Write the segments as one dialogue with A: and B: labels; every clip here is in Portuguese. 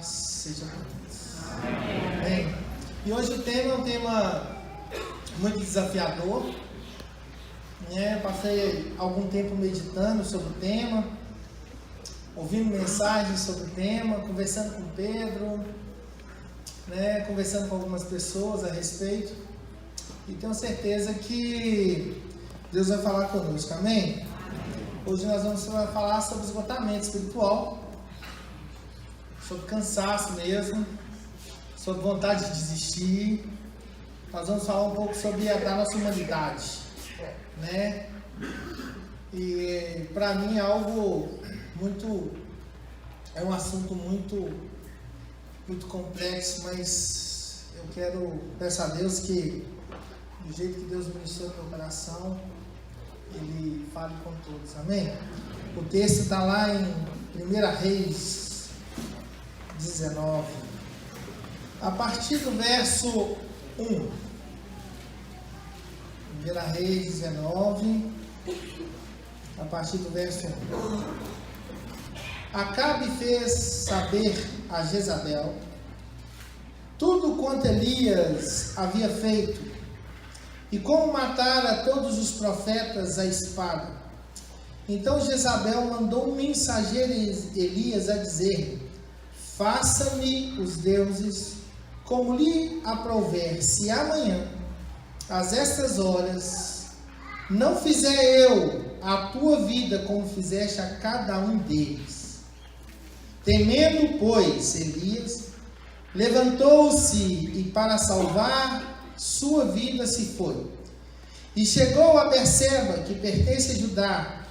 A: paz seja com todos. Amém. E hoje o tema é um tema muito desafiador. Passei algum tempo meditando sobre o tema, ouvindo mensagens sobre o tema, conversando com Pedro, conversando com algumas pessoas a respeito. E tenho certeza que Deus vai falar conosco, amém? Hoje nós vamos falar sobre esgotamento espiritual, sobre cansaço mesmo, sobre vontade de desistir. Nós vamos falar um pouco sobre a nossa humanidade, E para mim é algo é um assunto muito complexo, mas eu peço a Deus que, do jeito que Deus ministrou no meu coração, Ele fale com todos, amém? O texto está lá em 1 Reis 19, a partir do verso 1. 1 Reis 19, a partir do verso 1. Acabe fez saber a Jezabel tudo quanto Elias havia feito, e como matara todos os profetas à espada. Então Jezabel mandou um mensageiro Elias a dizer: faça-me os deuses como lhe aprouver, se amanhã, às estas horas, não fizer eu a tua vida como fizeste a cada um deles. Temendo, pois, Elias, levantou-se e para salvar sua vida se foi. E chegou a Berseba, que pertence a Judá,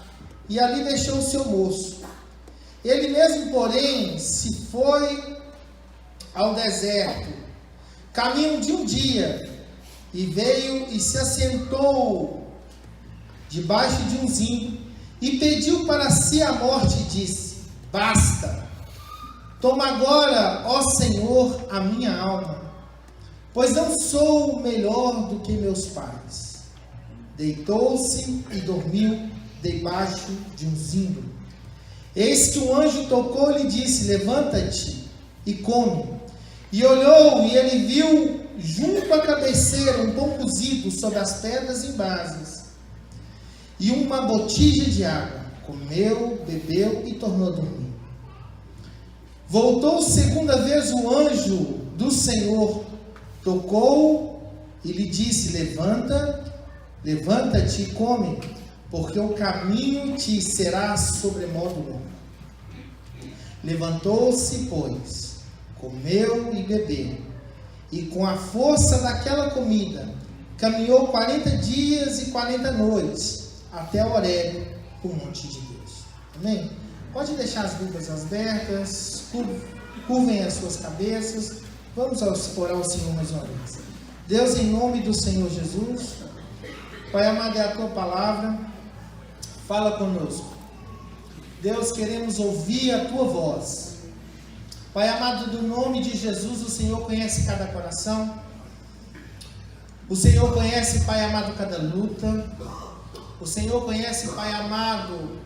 A: e ali deixou o seu moço. Ele mesmo, porém, se foi ao deserto, caminho de um dia, e veio e se assentou debaixo de um zinho, e pediu para si a morte, e disse: basta, toma agora, ó Senhor, a minha alma, pois não sou melhor do que meus pais. Deitou-se e dormiu debaixo de um zinho. Eis que um anjo tocou-lhe e disse: levanta-te e come. E olhou, e ele viu junto à cabeceira um pão cozido sobre as pedras em brasas e uma botija de água. Comeu, bebeu e tornou a dormir. Voltou segunda vez o anjo do Senhor, tocou e lhe disse: levanta-te e come, porque o caminho te será sobremodo longo. Levantou-se, pois, comeu e bebeu, e com a força daquela comida caminhou 40 dias e 40 noites até Horebe, o monte de Deus. Amém? Pode deixar as Bíblias abertas, curvem as suas cabeças. Vamos orar ao Senhor mais uma vez. Deus, em nome do Senhor Jesus, Pai amado, é a Tua palavra, fala conosco. Deus, queremos ouvir a Tua voz. Pai amado, do nome de Jesus, o Senhor conhece cada coração. O Senhor conhece, Pai amado, cada luta. O Senhor conhece, Pai amado,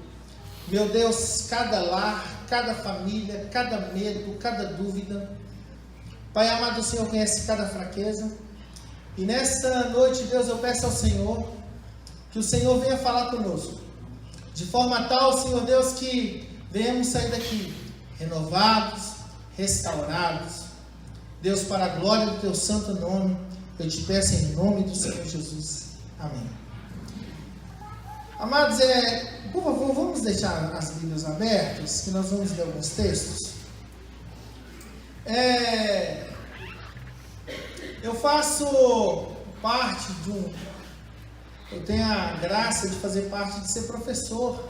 A: meu Deus, cada lar, cada família, cada medo, cada dúvida. Pai amado, o Senhor conhece cada fraqueza. E nesta noite, Deus, eu peço ao Senhor que o Senhor venha falar conosco, de forma tal, Senhor Deus, que venhamos sair daqui renovados, restaurados. Deus, para a glória do Teu santo nome, eu te peço em nome do Senhor Jesus. Amém. Amados, por favor, vamos deixar as Bíblias abertas, que nós vamos ler alguns textos. Eu faço parte eu tenho a graça de fazer parte de ser professor,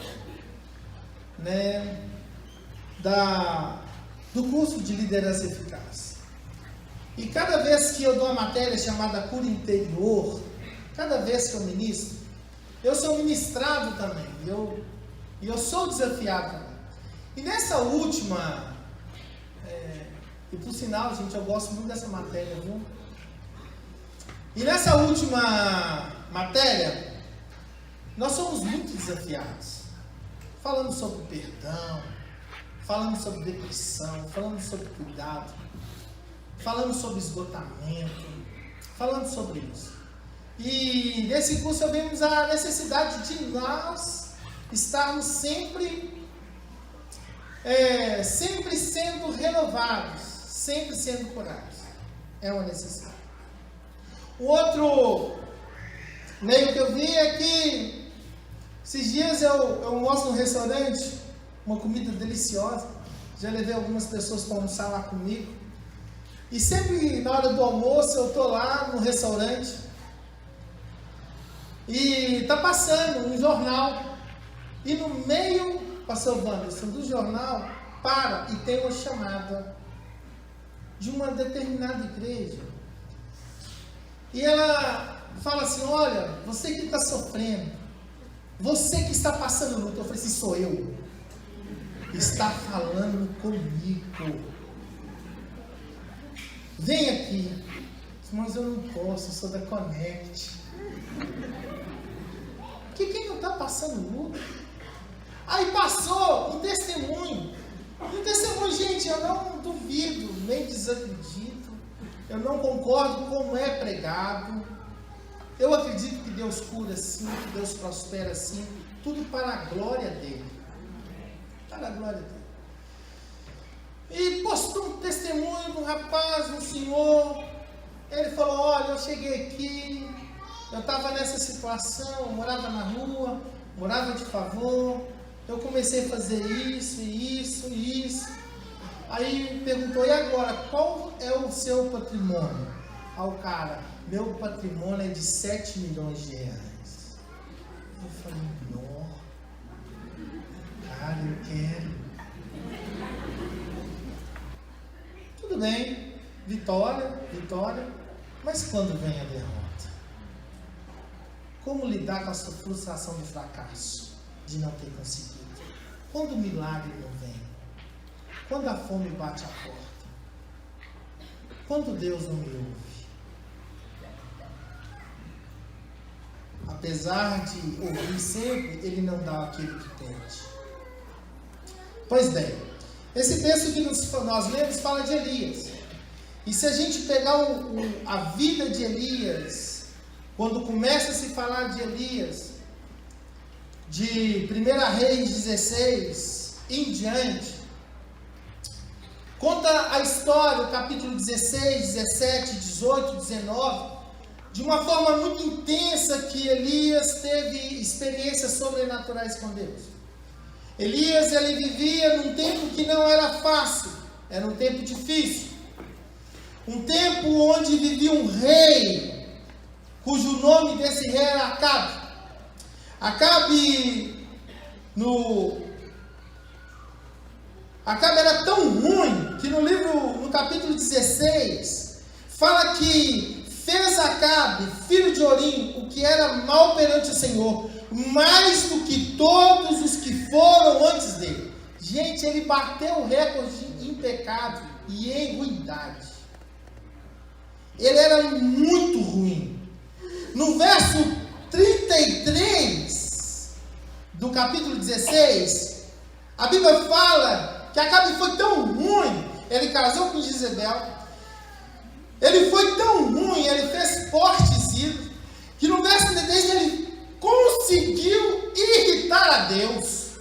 A: do curso de liderança eficaz. E cada vez que eu dou uma matéria chamada cura interior, cada vez que eu ministro, eu sou ministrado também, e eu sou desafiado também. E nessa última, e por sinal, gente, eu gosto muito dessa matéria, viu? E nessa última matéria, nós somos muito desafiados. Falamos sobre perdão, falando sobre depressão, falando sobre cuidado, falando sobre esgotamento, falando sobre isso. E nesse curso vemos a necessidade de nós estarmos sempre sendo renovados, sempre sendo curados. É uma necessidade. O outro meio que eu vi é que esses dias eu almoço num restaurante, uma comida deliciosa. Já levei algumas pessoas para almoçar lá comigo. E sempre na hora do almoço eu estou lá no restaurante e está passando um jornal. E no meio, pastor Wanderson, do jornal, para e tem uma chamada de uma determinada igreja. E ela fala assim: olha, você que está sofrendo, você que está passando luta. Eu falei assim: sou eu. Está falando comigo. Vem aqui. Mas eu não posso, eu sou da Connect. Que quem não está passando luta? Aí passou um testemunho. Um testemunho, gente, eu não duvido, nem desacredito. Eu não concordo com como é pregado. Eu acredito que Deus cura sim, que Deus prospera sim. Tudo para a glória dele. Para a glória dele. E postou um testemunho de um rapaz, um senhor. Ele falou: olha, eu cheguei aqui, eu estava nessa situação, eu morava na rua, morava de favor, eu comecei a fazer isso, isso, isso. Aí perguntou: e agora, qual é o seu patrimônio? Aí o cara: meu patrimônio é de 7 milhões de reais. Eu falei: não, cara, eu quero. Tudo bem, vitória, mas quando vem a derrota? Como lidar com a sua frustração de fracasso, de não ter conseguido? Quando o milagre não vem? Quando a fome bate a porta? Quando Deus não me ouve? Apesar de ouvir sempre, Ele não dá aquilo que pede. Pois bem, esse texto que nós lemos fala de Elias. E se a gente pegar a vida de Elias, quando começa a se falar de Elias, de 1 Reis 16 em diante, conta a história, o capítulo 16, 17, 18, 19, de uma forma muito intensa que Elias teve experiências sobrenaturais com Deus. Elias, ele vivia num tempo que não era fácil, era um tempo difícil. Um tempo onde vivia um rei, cujo nome desse rei era Acabe. Acabe era tão ruim que no capítulo 16, fala que fez Acabe, filho de Orim, o que era mal perante o Senhor, mais do que todos os que foram antes dele. Gente, ele bateu o recorde em pecado e em ruindade. Ele era muito ruim. No verso 33 do capítulo 16, a Bíblia fala que Acabe foi tão ruim, ele casou com Jezebel, ele foi tão ruim, ele fez fortes ídolos, que no verso 33 ele conseguiu irritar a Deus.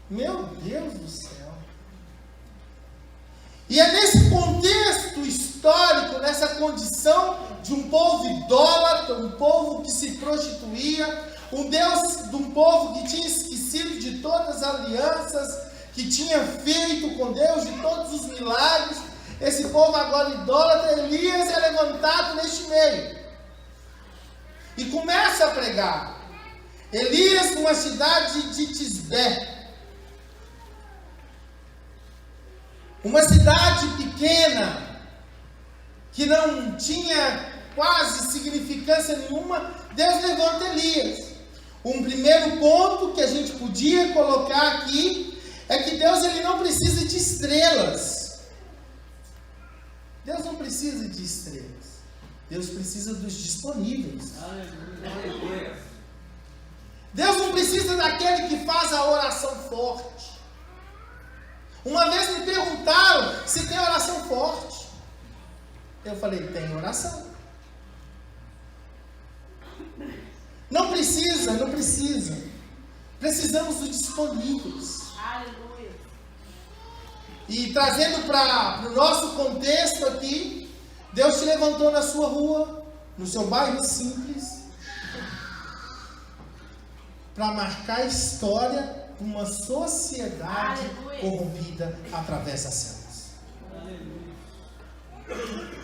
A: Meu Deus do céu. E é nesse contexto histórico, nessa condição de um povo idólatra, um povo que se prostituía, um povo que tinha esquecido de todas as alianças que tinha feito com Deus, de todos os milagres. Esse povo agora idólatra, Elias é levantado neste meio e começa a pregar. Elias, numa cidade de Tisbé, uma cidade pequena, que não tinha quase significância nenhuma, Deus levanta Elias. Um primeiro ponto que a gente podia colocar aqui é que Deus ele não precisa de estrelas. Deus não precisa de estrelas. Deus precisa dos disponíveis. Deus não precisa daquele que faz a oração forte. Uma vez me perguntaram se tem oração forte. Eu falei, tem oração. Não precisa. Precisamos dos disponíveis.
B: Aleluia.
A: E trazendo para o nosso contexto aqui, Deus te levantou na sua rua, no seu bairro simples, para marcar a história de uma sociedade corrompida através das células.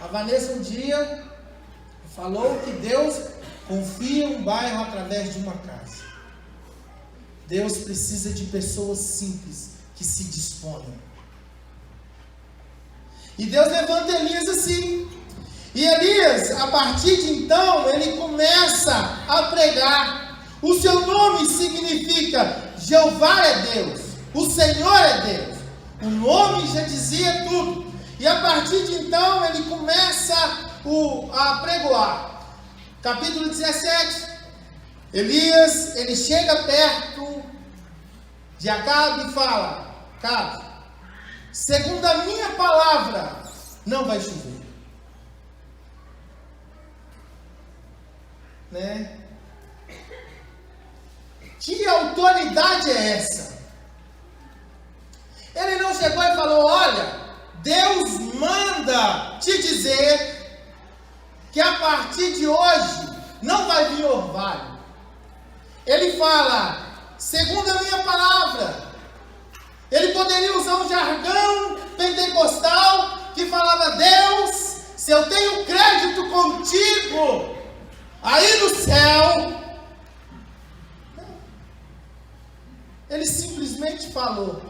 A: A Vanessa um dia falou que Deus confia um bairro através de uma casa. Deus precisa de pessoas simples que se disponham. E Deus levanta Elias assim. E Elias, a partir de então, ele começa a pregar. O seu nome significa Jeová é Deus, o Senhor é Deus. O nome já dizia tudo. E a partir de então, ele começa a pregoar. Capítulo 17. Elias, ele chega perto de Acabe e fala: Acabe, segundo a minha palavra, não vai chover. Né? Que autoridade é essa? Ele não chegou e falou: olha, Deus manda te dizer que a partir de hoje não vai vir orvalho. Ele fala, segundo a minha palavra. Ele poderia usar um jargão pentecostal que falava: Deus, se eu tenho crédito contigo aí no céu. Ele simplesmente falou,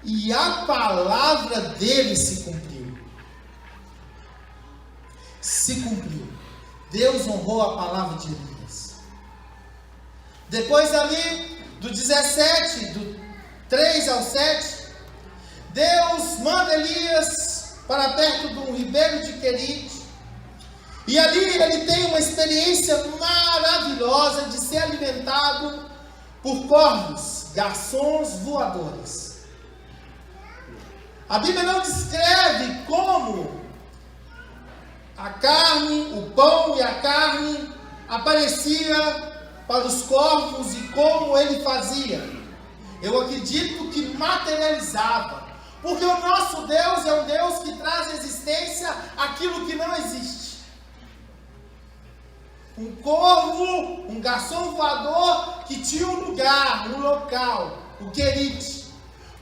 A: e a palavra dele se cumpriu. Se cumpriu. Deus honrou a palavra de Elias. Depois ali, do 17, do 3 ao 7, Deus manda Elias para perto do ribeiro de Querite. E ali ele tem uma experiência maravilhosa de ser alimentado por corvos, garçons voadores. A Bíblia não descreve como a carne, o pão e a carne aparecia para os corvos e como ele fazia. Eu acredito que materializava, porque o nosso Deus é um Deus que traz à existência aquilo que não existe. Um corvo, um garçom voador que tinha um lugar, um local, o Querite.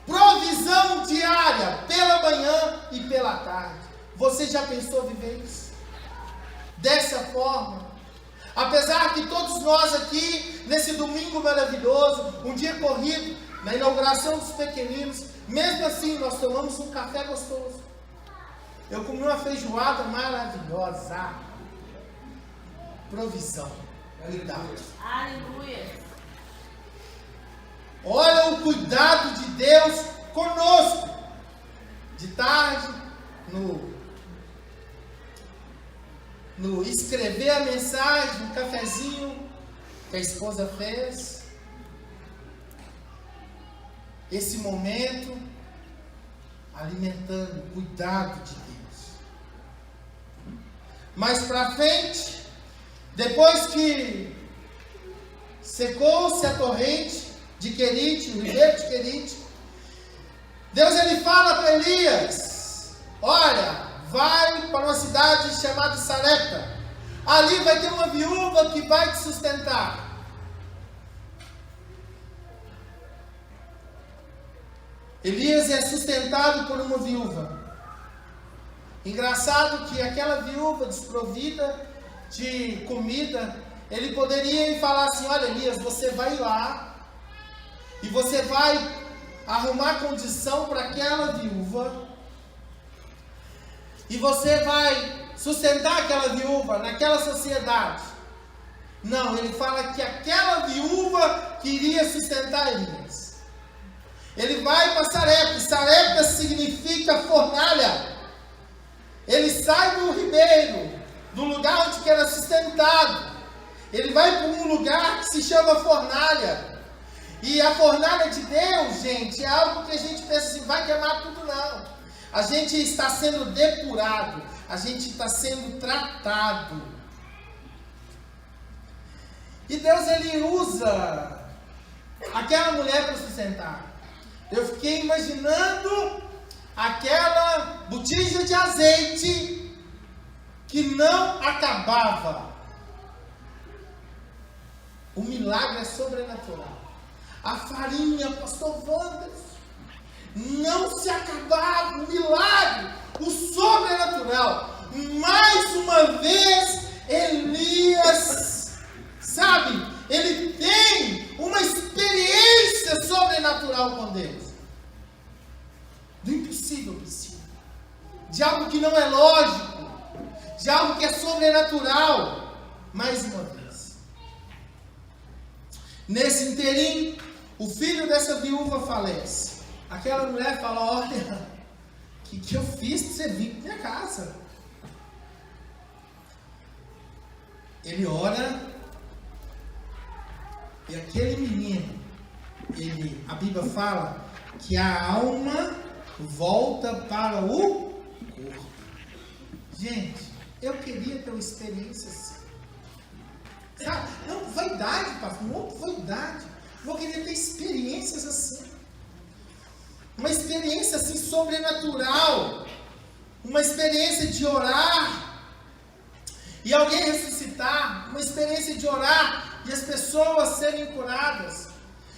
A: Provisão diária, pela manhã e pela tarde. Você já pensou viver isso? Dessa forma? Apesar que todos nós aqui, nesse domingo maravilhoso, um dia corrido, na inauguração dos pequeninos, mesmo assim nós tomamos um café gostoso. Eu comi uma feijoada maravilhosa. Provisão, cuidado.
B: Aleluia.
A: Olha o cuidado de Deus conosco. De tarde, no escrever a mensagem, no cafezinho que a esposa fez. Esse momento, alimentando o cuidado de Deus. Mais para frente, depois que secou-se a torrente de Querite, o ribeiro de Querite, Deus ele fala para Elias: olha, vai para uma cidade chamada Sarepta. Ali vai ter uma viúva que vai te sustentar. Elias é sustentado por uma viúva. Engraçado que aquela viúva desprovida de comida, ele poderia ir falar assim: olha, Elias, você vai lá e você vai arrumar condição para aquela viúva e você vai sustentar aquela viúva naquela sociedade. Não, ele fala que aquela viúva queria sustentar Elias. Ele vai para Sarepta. Sarepta significa fornalha. Ele sai do ribeiro, do lugar onde era sustentado. Ele vai para um lugar que se chama fornalha. E a fornalha de Deus, gente, é algo que a gente pensa assim, vai queimar tudo, não. A gente está sendo depurado, a gente está sendo tratado. E Deus, Ele usa aquela mulher para sustentar. Eu fiquei imaginando aquela botija de azeite que não acabava. O milagre é sobrenatural. A farinha, pastor Wander, não se acabava. O milagre, o sobrenatural. Mais uma vez, Elias, sabe, ele tem uma experiência sobrenatural com Deus. Do impossível possível. De algo que não é lógico. De algo que é sobrenatural. Mais uma vez. Nesse inteirinho, o filho dessa viúva falece. Aquela mulher fala, olha, o que eu fiz para você vir para minha casa? Ele ora, e aquele menino, a Bíblia fala que a alma volta para o corpo. Gente, eu queria ter uma experiência assim. Sabe? Não, vaidade, pastor, não vaidade. Eu queria ter experiências assim. Uma experiência assim sobrenatural. Uma experiência de orar e alguém ressuscitar. Uma experiência de orar e as pessoas serem curadas.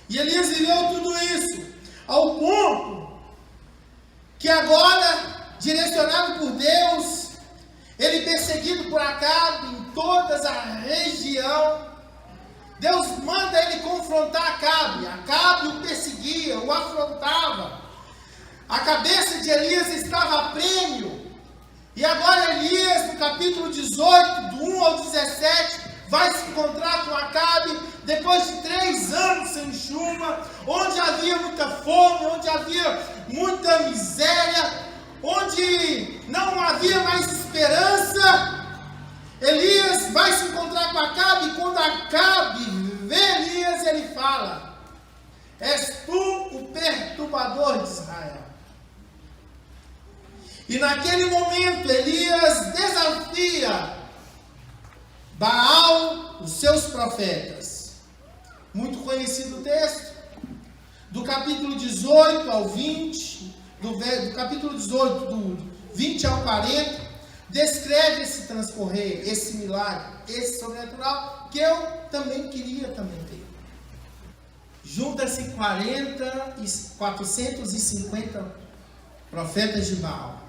A: E Elias viveu tudo isso ao ponto que agora, direcionado por Deus, ele perseguido por Acabe em toda a região, Deus manda ele confrontar Acabe. Acabe o perseguia, o afrontava. A cabeça de Elias estava a prêmio. E agora Elias, no capítulo 18, do 1 ao 17, vai se encontrar com Acabe, depois de 3 anos sem chuva, onde havia muita fome, onde havia muita miséria, onde não havia mais esperança. Elias vai se encontrar com Acabe, e quando Acabe vê Elias, ele fala, és tu o perturbador de Israel. E naquele momento, Elias desafia Baal, os seus profetas. Muito conhecido o texto, do capítulo 18 ao 20, do capítulo 18, do 20 ao 40, descreve esse transcorrer, esse milagre, esse sobrenatural, que eu também queria ter. Junta-se 450 profetas de Baal.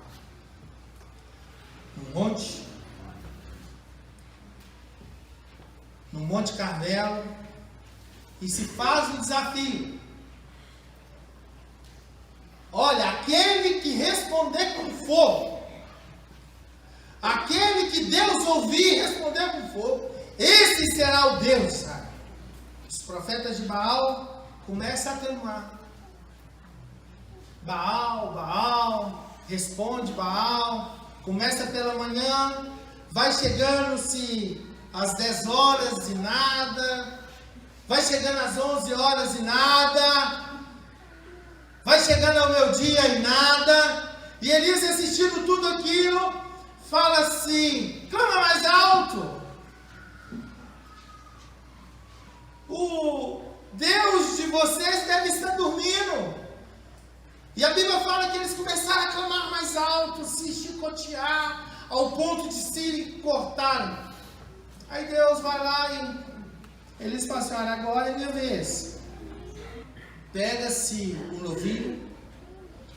A: No Monte Carmelo, e se faz um desafio. Olha, aquele que responder com fogo, aquele que Deus ouvir e responder com fogo, esse será o Deus, sabe? Os profetas de Baal começam a clamar. Baal, responde Baal. Começa pela manhã, vai chegando-se às 10 horas e nada, vai chegando às 11 horas e nada, vai chegando ao meio-dia e nada, e Elias, assistindo tudo aquilo, fala assim, clama mais alto. O Deus de vocês deve estar dormindo. E a Bíblia fala que eles começaram a clamar mais alto, se chicotear, ao ponto de se cortarem. Aí Deus vai lá e eles falam assim, olha, agora é minha vez. Pega-se um novilho,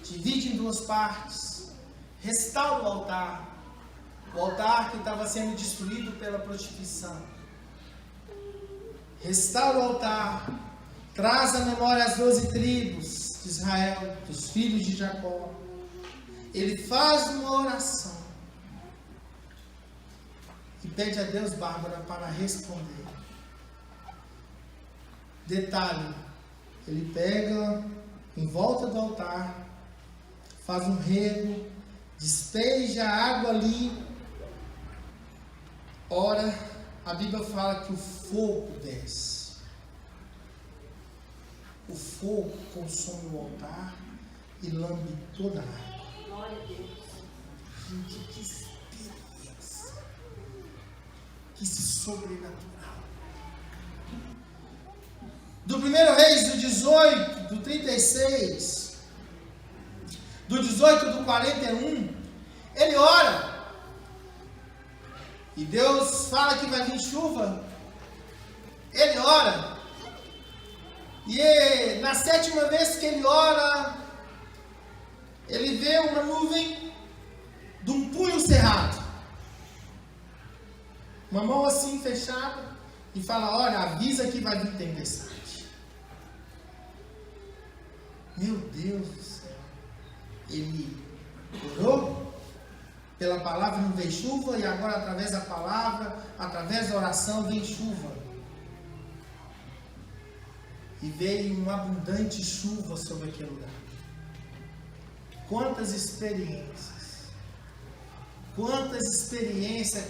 A: divide em 2 partes, restaura o altar que estava sendo destruído pela prostituição. Restaura o altar, traz à memória as 12 tribos de Israel, dos filhos de Jacó. Ele faz uma oração e pede a Deus, Bárbara, para responder. Detalhe, ele pega em volta do altar, faz um rego, despeja água ali, ora, a Bíblia fala que o fogo desce. o fogo consome o altar e lambe toda a água.
B: Glória a Deus.
A: Gente, que experiência, que sobrenatural. Do 1 Reis, do 18, do 36, do 18, do 41, ele ora. E Deus fala que vai vir chuva. Ele ora. E na 7ª vez que ele ora, ele vê uma nuvem de um punho cerrado. Uma mão assim fechada. E fala, olha, avisa que vai vir tempestade. Meu Deus do céu. Ele orou. Pela palavra não veio chuva. E agora através da palavra, através da oração, vem chuva. E veio uma abundante chuva sobre aquele lugar. Quantas experiências,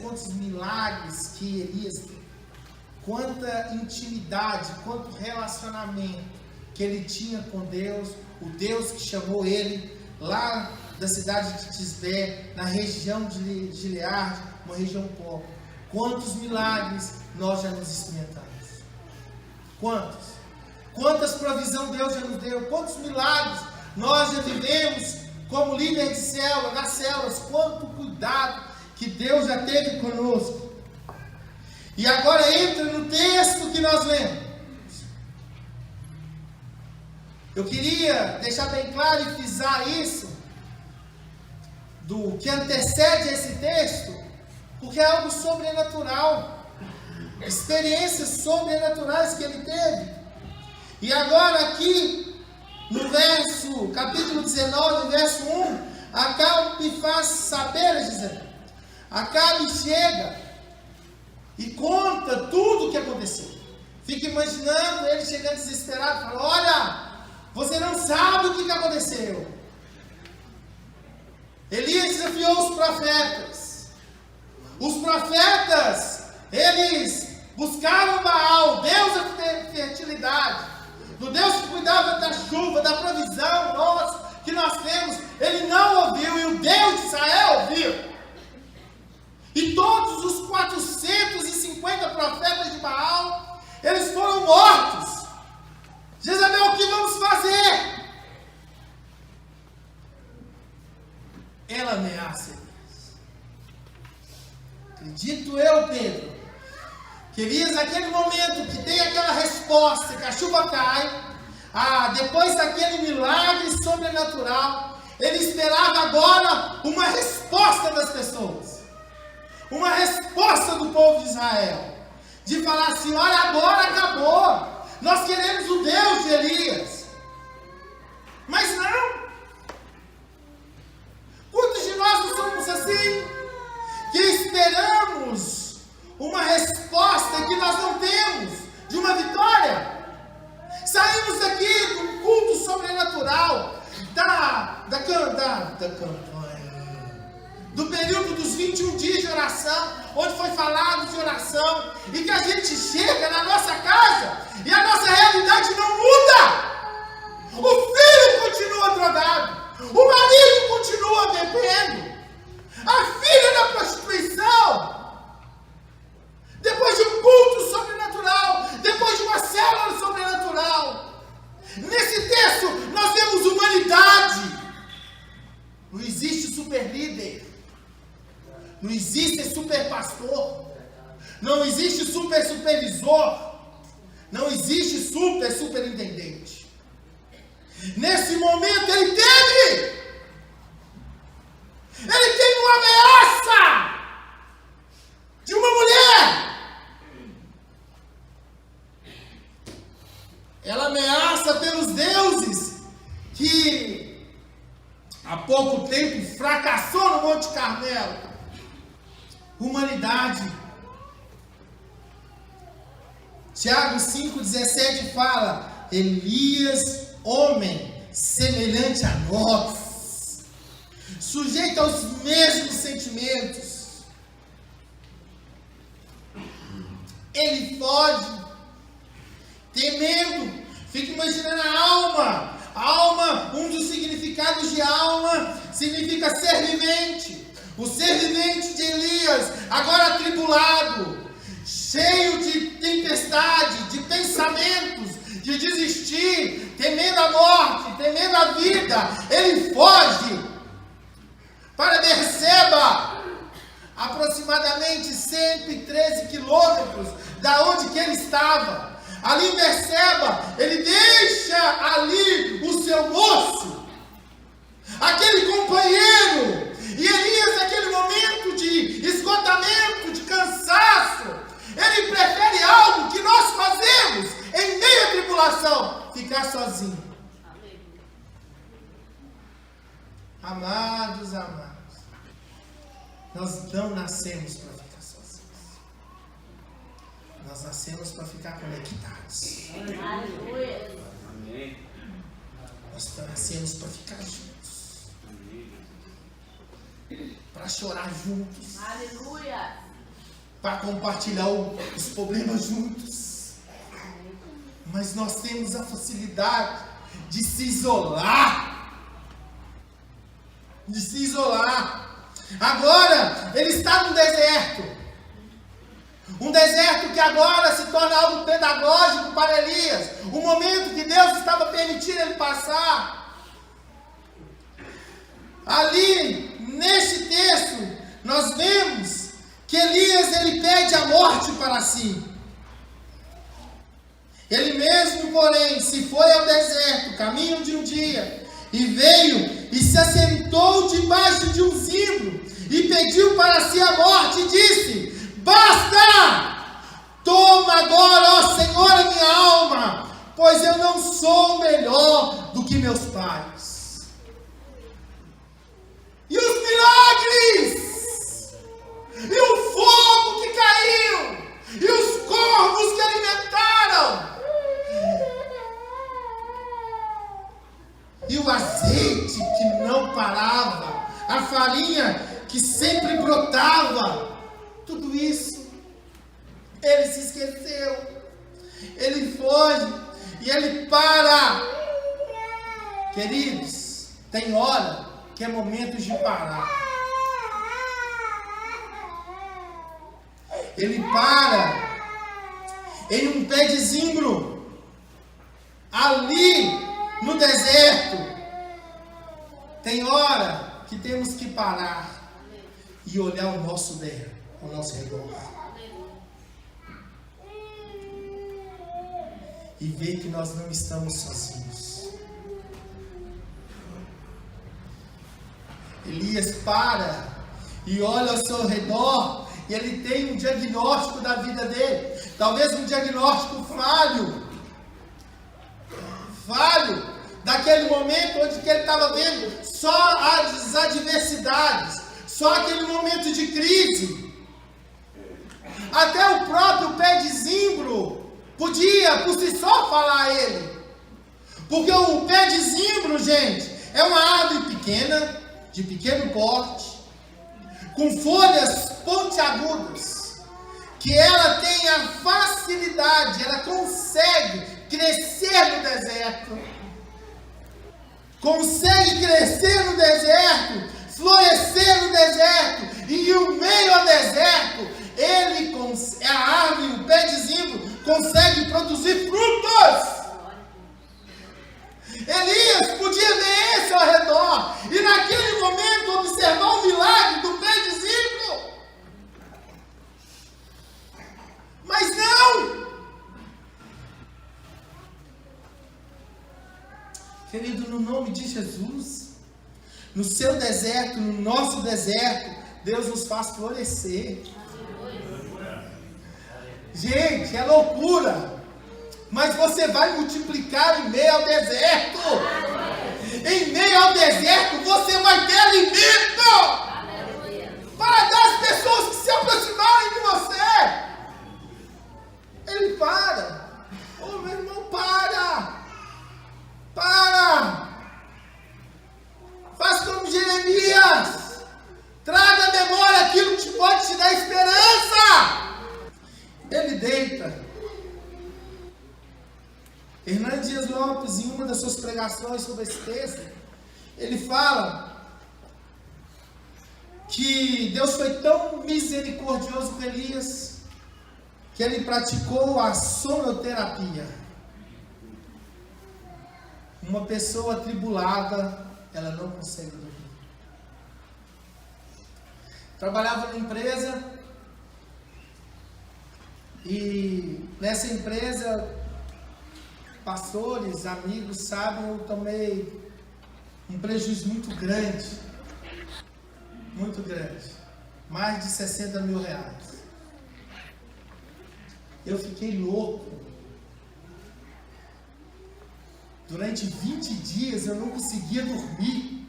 A: quantos milagres que Elias teve, quanta intimidade, quanto relacionamento que ele tinha com Deus, o Deus que chamou ele lá da cidade de Tisbé, na região de Gileade, uma região pobre. Quantos milagres nós já nos experimentamos? Quantas provisões Deus já nos deu? Quantos milagres nós já vivemos como líder de célula, nas células? Quanto cuidado que Deus já teve conosco. E agora entra no texto que nós lemos. Eu queria deixar bem claro e frisar isso, do que antecede esse texto, porque é algo sobrenatural. Experiências sobrenaturais que ele teve. E agora aqui, no capítulo 19, verso 1, Acabe faz saber, dizendo, Acabe chega e conta tudo o que aconteceu. Fica imaginando ele chegando desesperado, fala, olha, você não sabe o que aconteceu. Elias desafiou os profetas. Os profetas, eles buscavam Baal, Deus da fertilidade, do Deus que cuidava da chuva, da provisão nossa, que nós temos. Ele não ouviu, e o Deus de Israel ouviu. E todos os 450 profetas de Baal, eles foram mortos. Jezabel, o que vamos fazer? Ela ameaça Elias. Acredito eu, Pedro, que Elias, naquele momento que tem aquela resposta, que a chuva cai, depois daquele milagre sobrenatural, ele esperava agora uma resposta das pessoas, uma resposta do povo de Israel, de falar assim, olha, agora acabou, nós queremos o Deus de Elias. Mas não. Quantos de nós não somos assim? Que esperamos uma resposta que nós não temos, de uma vitória. Saímos daqui do culto sobrenatural, da campanha, do período dos 21 dias de oração, onde foi falado de oração, e que a gente chega na nossa casa e a nossa realidade não muda. O filho continua drogado, o marido continua bebendo, a filha na prostituição. Depois de um culto sobrenatural, depois de uma célula sobrenatural, nesse texto nós temos humanidade. Não existe super líder, não existe super pastor, não existe super supervisor, não existe super superintendente. Nesse momento ele teve uma ameaça de uma mulher. Ela ameaça pelos deuses que há pouco tempo fracassou no Monte Carmelo. Humanidade. Tiago 5,17 fala, Elias, homem semelhante a nós, sujeito aos mesmos sentimentos. Ele foge, temendo Fique imaginando a alma. Alma, um dos significados de alma, significa ser vivente. O ser vivente de Elias, agora atribulado, cheio de tempestade, de pensamentos, de desistir, temendo a morte, temendo a vida, ele foge para Berseba, aproximadamente 113 quilômetros da onde que ele estava. Ali em Berseba, ele deixa ali o seu moço, aquele companheiro. E Elias, naquele momento de esgotamento, de cansaço, ele prefere algo que nós fazemos em meio à tribulação: ficar sozinho. Amados, nós não nascemos para ficar sozinhos. Nós nascemos para ficar conectados.
B: Aleluia.
A: Nós nascemos para ficar juntos. Para chorar juntos.
B: Aleluia.
A: Para compartilhar os problemas juntos. Mas nós temos a facilidade de se isolar. Agora, ele está no deserto. Um deserto que agora se torna algo pedagógico para Elias. O momento que Deus estava permitindo ele passar. Ali, neste texto, nós vemos que Elias, ele pede a morte para si. Ele mesmo, porém, se foi ao deserto, caminho de um dia, e veio e se assentou debaixo de um zimbro, e pediu para si a morte, e disse: basta! Toma agora, ó Senhor, a minha alma, pois eu não sou melhor do que meus pais. E os milagres, e o fogo que caiu, e os corvos que alimentaram, e o azeite que não parava, a farinha que sempre brotava, tudo isso, ele se esqueceu, ele foge, e ele para. Queridos, tem hora que é momento de parar. Ele para em um pé de zimbro, ali no deserto. Tem hora que temos que parar e olhar ao nosso redor. E ver que nós não estamos sozinhos. Elias para e olha ao seu redor, e ele tem um diagnóstico da vida dele, talvez um diagnóstico falho, daquele momento onde que ele estava vendo só as adversidades, só aquele momento de crise. Até o próprio pé de zimbro podia por si só falar a ele, porque o pé de zimbro, gente, é uma árvore pequena, de pequeno porte, com folhas pontiagudas, que ela tem a facilidade, ela consegue crescer no deserto, florescer no deserto, e em meio ao deserto, a árvore, o pé de zimbro, consegue produzir frutos. Elias podia ver esse ao redor, e naquele momento observar o milagre do pé de zimbro. Mas não! Querido, no nome de Jesus, no seu deserto, no nosso deserto, Deus nos faz florescer. Gente, é loucura. Mas você vai multiplicar em meio ao deserto. Em meio ao deserto você vai ter alimento para dar às pessoas que se aproximarem de você. Ele para. Oh, meu irmão, para. Faz como Jeremias. Traga à memória aquilo que pode te dar esperança. Ele deita. Hernandes Dias pregações sobre esse texto, ele fala que Deus foi tão misericordioso com Elias, que ele praticou a sonoterapia. Uma pessoa atribulada, ela não consegue dormir. Trabalhava numa empresa, e nessa empresa, pastores, amigos sabem, eu tomei um prejuízo muito grande, mais de 60 mil reais. Eu fiquei louco. Durante 20 dias eu não conseguia dormir.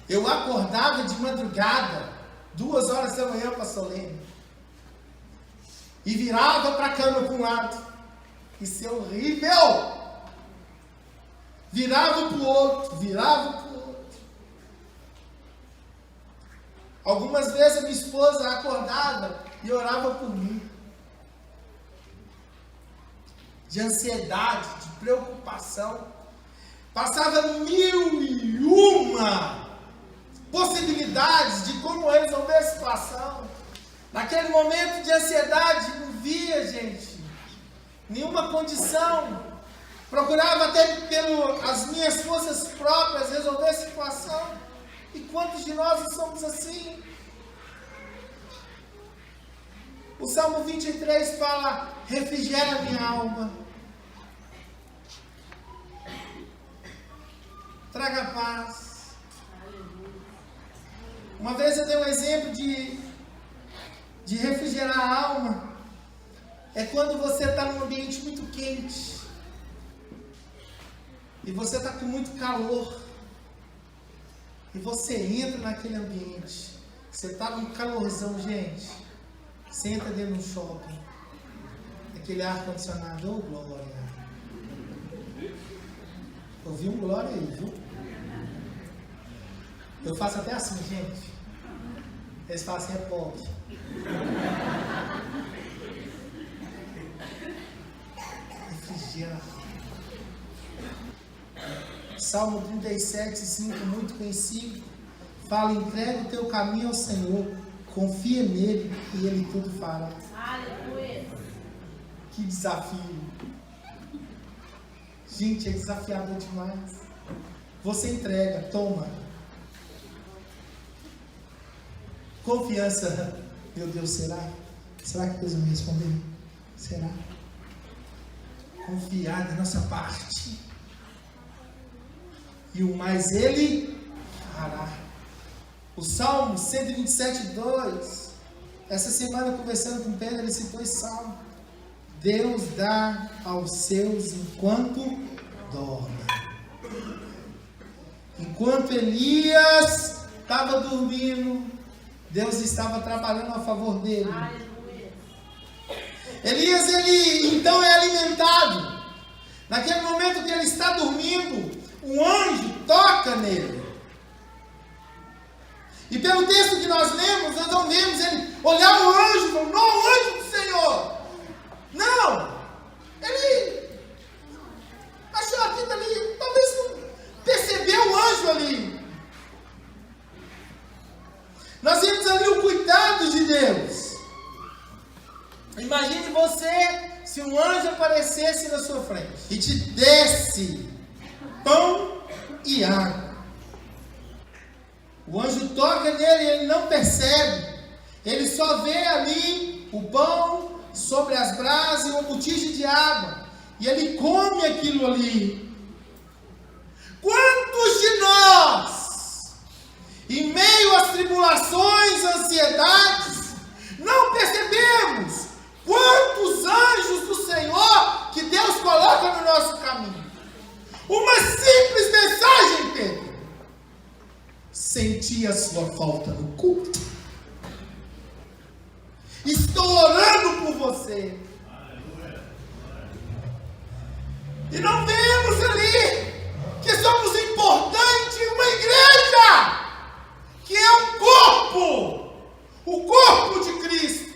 A: Eu acordava de madrugada, 2 horas da manhã, pastor Lênin, e virava para a cama para um lado. Isso é horrível. Virava para o outro. Algumas vezes a minha esposa acordava e orava por mim. De ansiedade, de preocupação. Passava 1001 possibilidades de como resolver a situação. Naquele momento de ansiedade, não via, gente, nenhuma condição. Procurava até pelas minhas forças próprias resolver a situação. E quantos de nós somos assim? O Salmo 23 fala: refrigera minha alma, traga paz. Uma vez eu dei um exemplo de refrigerar a alma. É quando você está num ambiente muito quente e você está com muito calor, e você entra naquele ambiente. Você está num calorzão, gente. Você entra dentro de um shopping, aquele ar-condicionado, oh glória. Ouvi um glória aí, viu? Eu faço até assim, gente. Eles falam assim, é pobre. Refrigera. Salmo 37:5, muito conhecido, fala: entrega o teu caminho ao Senhor, confia nele e ele tudo fará.
B: Aleluia.
A: Que desafio. Gente, é desafiador demais. Você entrega, toma. Confiança. Meu Deus, será? Será que Deus vai me responder? Será? Confiar da nossa parte. E o mais ele fará. O Salmo 127:2. Essa semana, conversando com Pedro, ele citou esse salmo. Deus dá aos seus enquanto dorme. Enquanto Elias estava dormindo, Deus estava trabalhando a favor dele.
B: Aleluia.
A: Elias, ele então é alimentado. Naquele momento que ele está dormindo, um anjo toca nele. E pelo texto que nós lemos, nós não vemos ele olhar o anjo e falar: não, o anjo do Senhor. Não! Ele achou aquilo ali, talvez não percebeu o anjo ali. Nós vemos ali o cuidado de Deus. Imagine você se um anjo aparecesse na sua frente e te desse pão e água. O anjo toca nele e ele não percebe. Ele só vê ali o pão sobre as brasas e uma botija de água. E ele come aquilo ali. Quantos de nós, em meio às tribulações, ansiedades, não percebemos quantos anjos do Senhor que Deus coloca no nosso caminho? Uma simples mensagem, Pedro. Senti a sua falta no culto. Estou orando por você. E não vemos ali que somos importantes em uma igreja, que é o corpo de Cristo.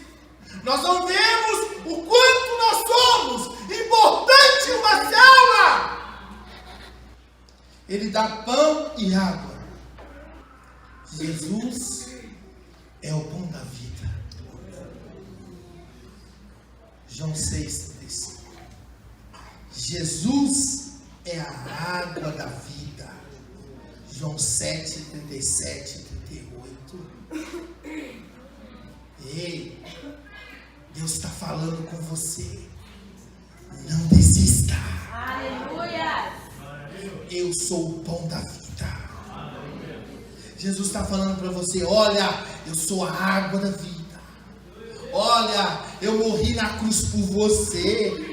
A: Nós não vemos o quanto nós somos importantes em uma célula. dá pão e água. Jesus é o pão da vida. João 6,35. Jesus é a água da vida. João 7,37 e 38. Ei, Deus está falando com você. Não desista.
B: Aleluia.
A: Eu sou o pão da vida. Jesus está falando para você: olha, eu sou a água da vida. Olha, eu morri na cruz por você.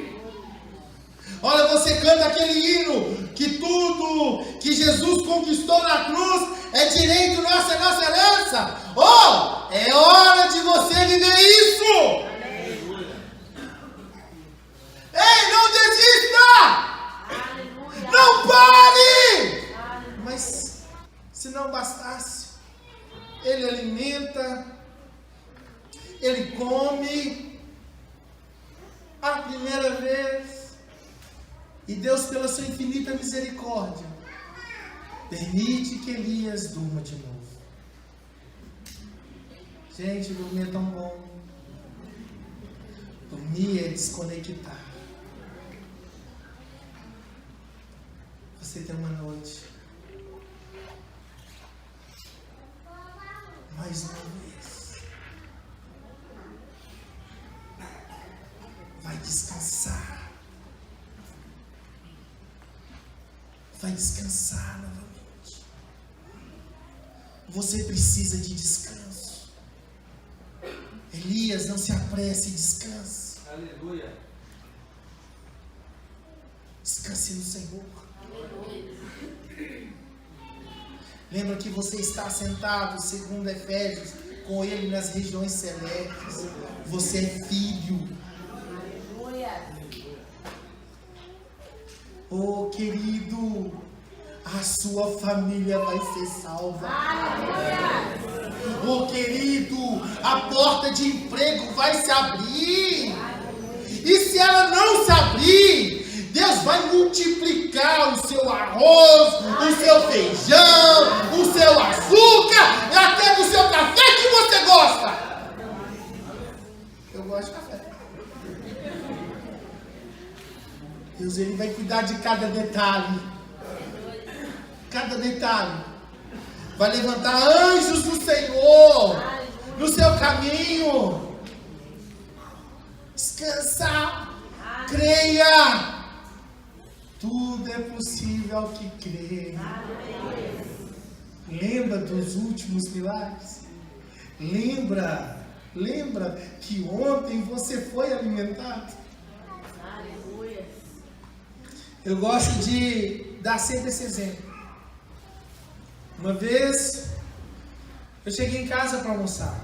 A: Olha, você canta aquele hino que tudo que Jesus conquistou na cruz é direito nosso, é nossa herança. Oh, é hora de você viver isso. Ei, não desista!
B: Aleluia.
A: Não pare! Mas se não bastasse, Ele alimenta, Ele come a primeira vez. E Deus, pela sua infinita misericórdia, permite que Elias durma de novo. Gente, dormir é tão bom. Dormir é desconectar. Você tem uma noite. Mais uma vez. Vai descansar. Vai descansar novamente. Você precisa de descanso. Elias, não se apresse, descanse.
C: Aleluia.
A: Descanse no Senhor. Lembra que você está sentado, segundo Efésios, com Ele nas regiões celestes. Você é filho.
B: Aleluia.
A: Oh, querido, a sua família vai ser salva.
B: Aleluia.
A: Oh, querido, a porta de emprego vai se abrir. E se ela não se abrir, Deus vai multiplicar o seu arroz, o seu feijão, o seu açúcar, e até do seu café que você gosta. Eu gosto de café. Deus, Ele vai cuidar de cada detalhe. Cada detalhe. Vai levantar anjos do Senhor no seu caminho. Descansa. Creia. Tudo é possível ao que crê. Lembra dos últimos milagres? Lembra que ontem você foi alimentado?
B: Aleluia.
A: Eu gosto de dar sempre esse exemplo. Uma vez, eu cheguei em casa para almoçar.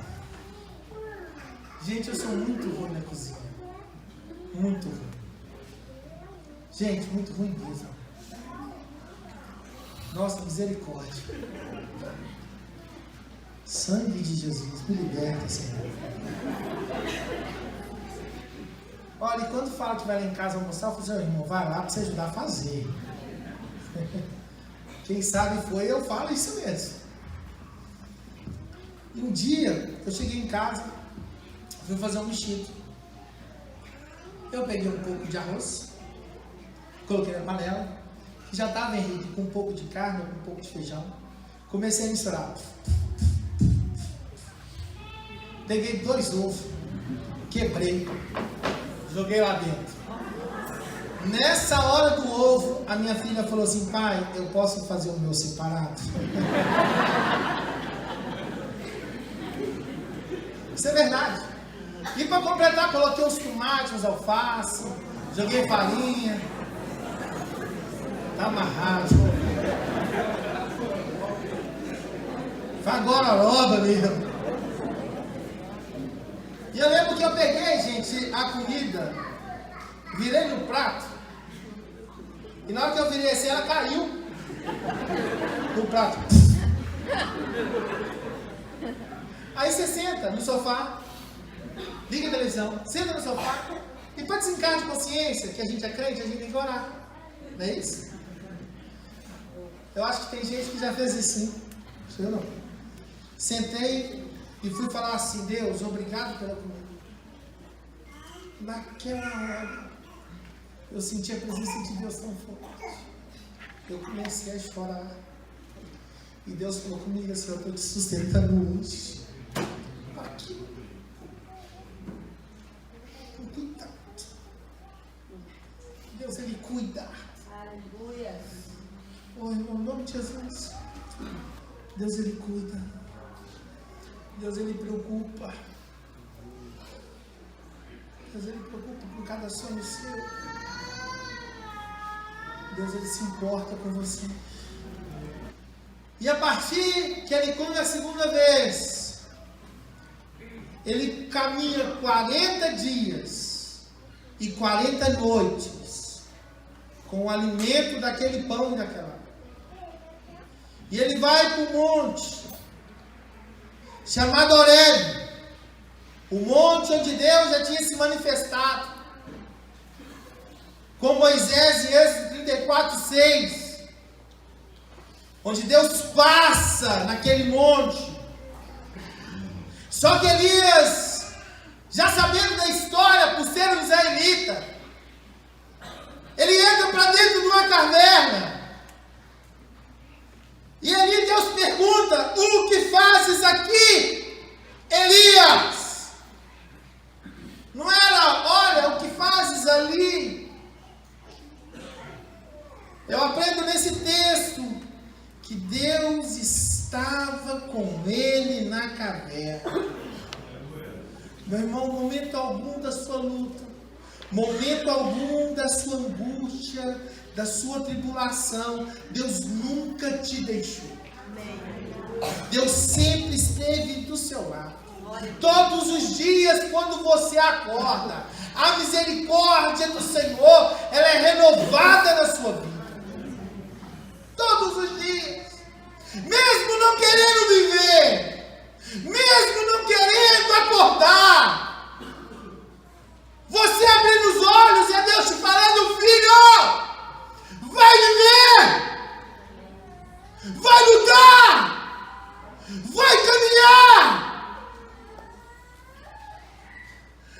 A: Gente, eu sou muito ruim na cozinha. Muito ruim. Gente, muito ruim mesmo. Nossa, misericórdia. Sangue de Jesus, me liberta, Senhor. Olha, e quando fala que vai lá em casa almoçar, eu falo assim, irmão, vai lá para você ajudar a fazer. Quem sabe foi, eu falo isso mesmo. E um dia, eu cheguei em casa, fui fazer um mexido. Eu peguei um pouco de arroz, coloquei na panela, que já estava enrique com um pouco de carne, com um pouco de feijão. Comecei a misturar. Peguei 2 ovos, quebrei, joguei lá dentro. Nessa hora do ovo, a minha filha falou assim, pai, eu posso fazer o meu separado? Isso é verdade. E para completar, coloquei os tomates, os alface, joguei farinha. Tá amarrado. Faz agora a loba mesmo. E eu lembro que eu peguei, gente, a comida, virei no prato. E na hora que eu virei assim, ela caiu no prato. Aí você senta no sofá, liga a televisão, senta no sofá, e para desencargo de consciência, que a gente é crente, a gente tem que orar. Não é isso? Eu acho que tem gente que já fez isso, hein? Eu não. Sentei e fui falar assim: Deus, obrigado pela comida. Naquela hora, eu senti a presença de Deus tão forte. Eu comecei a chorar. E Deus falou comigo assim: eu estou te sustentando hoje. Aqui. Com cuidado. Deus, Ele cuida.
B: Aleluia.
A: Oh, irmão, em nome de Jesus. Deus, Ele cuida. Deus, Ele preocupa. Deus, Ele preocupa com cada sonho seu. Deus, Ele se importa com você. E a partir que Ele come a segunda vez, Ele caminha 40 dias e 40 noites com o alimento daquele pão e daquela água. E Ele vai para o monte chamado Horebe, o monte onde Deus já tinha se manifestado com Moisés em Êxodo 34:6, onde Deus passa naquele monte. Só que Elias, já sabendo da história, por ser um israelita, ele entra para dentro de uma caverna. E ali Deus pergunta: o que fazes aqui, Elias? Não era, olha, o que fazes ali? Eu aprendo nesse texto que Deus estava com ele na caverna. Meu irmão, momento algum da sua luta, momento algum da sua angústia, da sua tribulação, Deus nunca te deixou. Deus sempre esteve do seu lado. Todos os dias, quando você acorda, a misericórdia do Senhor, ela é renovada na sua vida. Todos os dias. Mesmo não querendo viver, mesmo não querendo acordar, você abrindo os olhos e é Deus te falando: filho, vai viver, vai lutar, vai caminhar.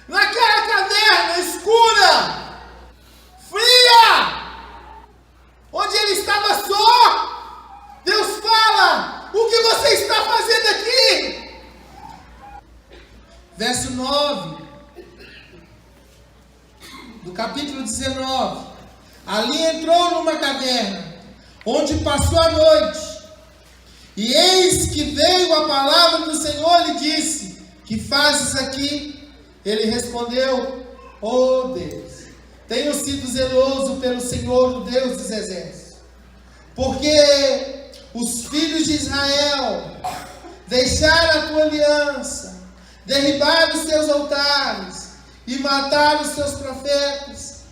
A: Naquela caverna escura, fria, onde ele estava só, Deus fala: o que você está fazendo aqui? Verso 9 do capítulo 19. Ali entrou numa caverna, onde passou a noite. E eis que veio a palavra do Senhor e lhe disse: que fazes aqui? Ele respondeu: oh Deus, tenho sido zeloso pelo Senhor, o Deus dos exércitos, porque os filhos de Israel deixaram a tua aliança, derribaram os teus altares e mataram os teus profetas,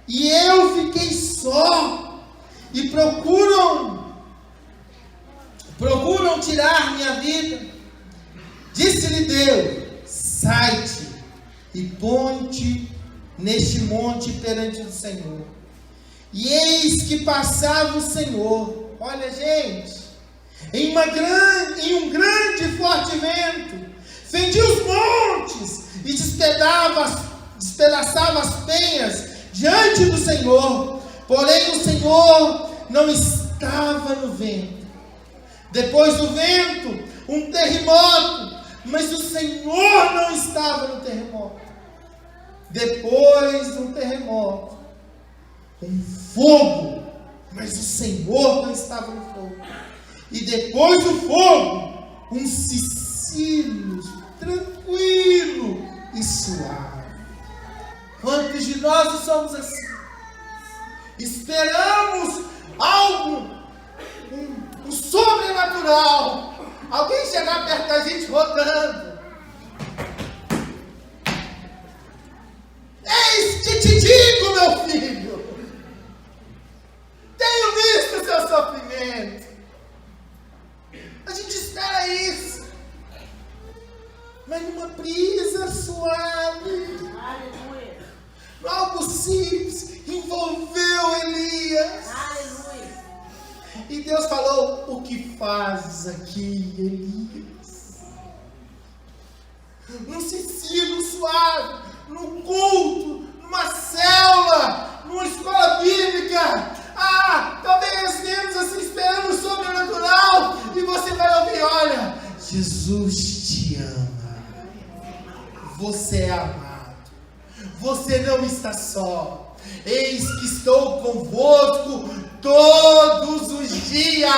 A: e eu fiquei só, e procuram tirar minha vida. Disse-lhe Deus: sai-te e põe-te neste monte perante o Senhor. E eis que passava o Senhor, olha gente, em um grande e forte vento, fendia os montes e despedaçava as penhas diante do Senhor, porém o Senhor não estava no vento. Depois do vento, um terremoto, mas o Senhor não estava no terremoto. Depois do terremoto, um fogo, mas o Senhor não estava no fogo. E depois do fogo, um cicilo tranquilo e suave. Quantos de nós somos assim? Esperamos algo, um sobrenatural, alguém chegar perto da gente rodando. Eis que te digo, meu filho, tenho visto o seu sofrimento. A gente espera isso, mas numa brisa suave,
B: Aleluia.
A: algo simples envolveu Elias.
B: Aleluia.
A: E Deus falou: o que fazes aqui, Elias? Num ensino suave, num culto, numa célula, numa escola bíblica. Talvez temos assim, esperando o sobrenatural, e você vai ouvir: olha, Jesus te ama, você é amado, você não está só, eis que estou convosco todos os dias,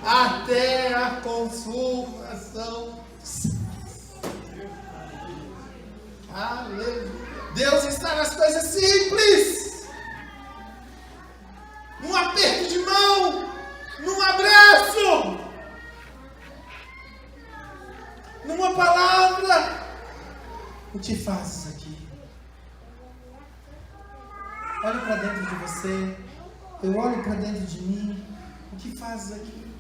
A: até a consumação. Aleluia. Deus está nas coisas simples, num aperto de mão, num abraço, numa palavra. O que fazes aqui? Olha para dentro de você, eu olho para dentro de mim. O que fazes aqui?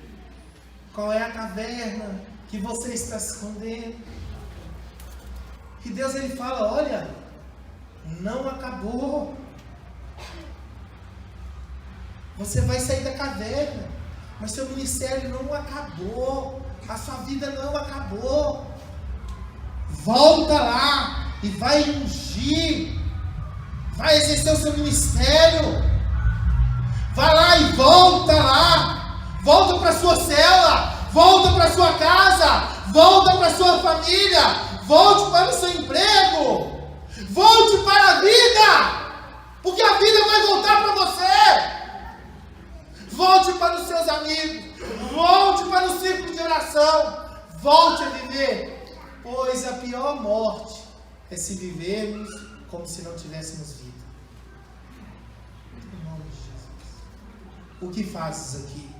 A: Qual é a caverna que você está se escondendo? E Deus, ele fala: olha, não acabou. Você vai sair da caverna, mas seu ministério não acabou, a sua vida não acabou. Volta lá e vai ungir, vai exercer o seu ministério. Vai lá e volta lá, volta para a sua célula, volta para a sua casa, volta para a sua família, volte para o seu emprego, volte para a vida, porque a vida vai voltar para você. Volte para os seus amigos, volte para o círculo de oração, volte a viver, pois a pior morte é se vivermos como se não tivéssemos vida. Em nome de Jesus. O que fazes aqui?